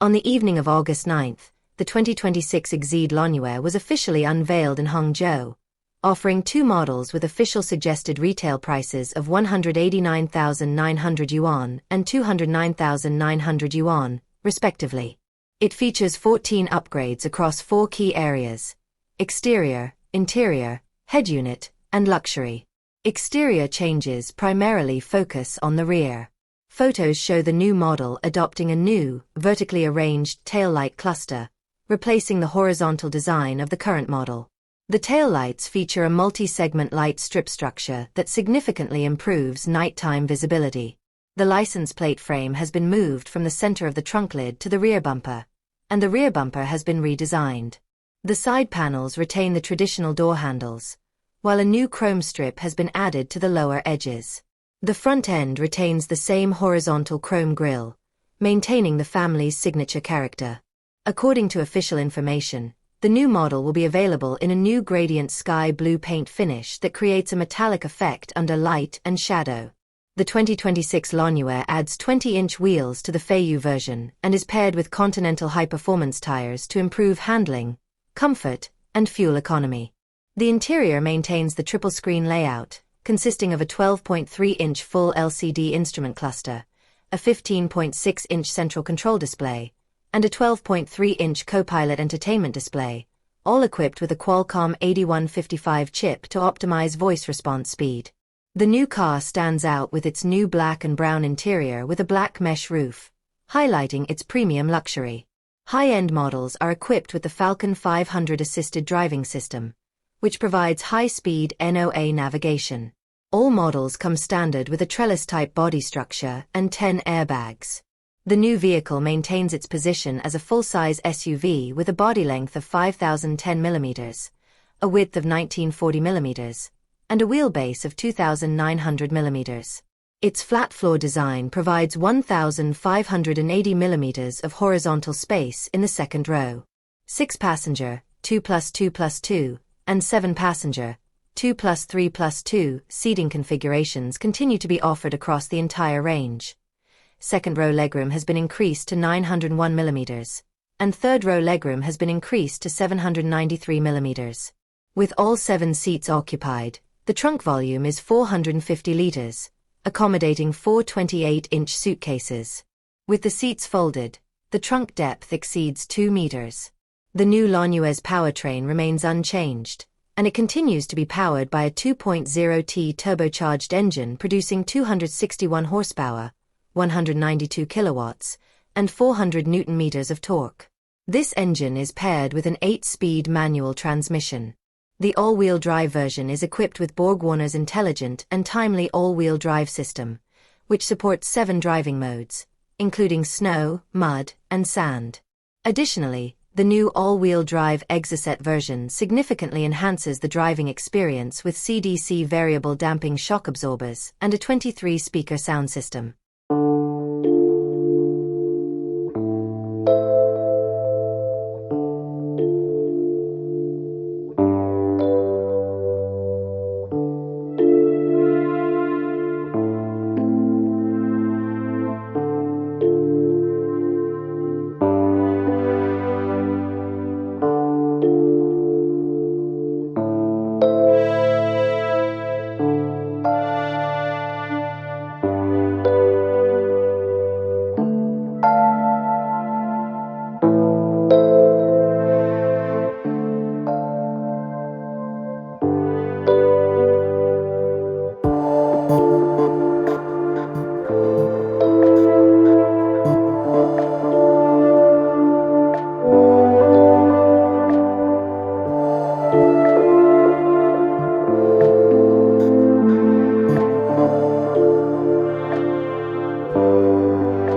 On the evening of August 9, the 2026 Exeed Lanyue was officially unveiled in Hangzhou, offering two models with official suggested retail prices of 189,900 yuan and 209,900 yuan, respectively. It features 14 upgrades across 4 key areas: exterior, interior, head unit, and luxury. Exterior changes primarily focus on the rear. Photos show the new model adopting a new, vertically arranged taillight cluster, replacing the horizontal design of the current model. The taillights feature a multi-segment light strip structure that significantly improves nighttime visibility. The license plate frame has been moved from the center of the trunk lid to the rear bumper, and the rear bumper has been redesigned. The side panels retain the traditional door handles, while a new chrome strip has been added to the lower edges. The front end retains the same horizontal chrome grille, maintaining the family's signature character. According to official information, the new model will be available in a new gradient sky blue paint finish that creates a metallic effect under light and shadow. The 2026 Lanyue adds 20-inch wheels to the Feiyu version and is paired with Continental high-performance tires to improve handling, comfort, and fuel economy. The interior maintains the triple-screen layout, consisting of a 12.3-inch full LCD instrument cluster, a 15.6-inch central control display, and a 12.3-inch Copilot entertainment display, all equipped with a Qualcomm 8155 chip to optimize voice response speed. The new car stands out with its new black and brown interior with a black mesh roof, highlighting its premium luxury. High-end models are equipped with the Falcon 500 assisted driving system, which provides high-speed NOA navigation. All models come standard with a trellis-type body structure and 10 airbags. The new vehicle maintains its position as a full-size SUV with a body length of 5,010 mm, a width of 1940 mm, and a wheelbase of 2,900 mm. Its flat-floor design provides 1,580 mm of horizontal space in the second row. 6-passenger, 2+2+2, and 7-passenger, 2+3+2 seating configurations continue to be offered across the entire range. Second-row legroom has been increased to 901 mm, and third-row legroom has been increased to 793 mm. With all 7 seats occupied, the trunk volume is 450 liters, accommodating 4 28-inch suitcases. With the seats folded, the trunk depth exceeds 2 meters. The new Lanyue's powertrain remains unchanged, and it continues to be powered by a 2.0T turbocharged engine producing 261 horsepower, 192 kilowatts, and 400 Newton-meters of torque. This engine is paired with an 8-speed manual transmission. The all-wheel drive version is equipped with BorgWarner's intelligent and timely all-wheel drive system, which supports 7 driving modes, including snow, mud, and sand. Additionally, the new all-wheel drive Exeed version significantly enhances the driving experience with CDC variable damping shock absorbers and a 23-speaker sound system.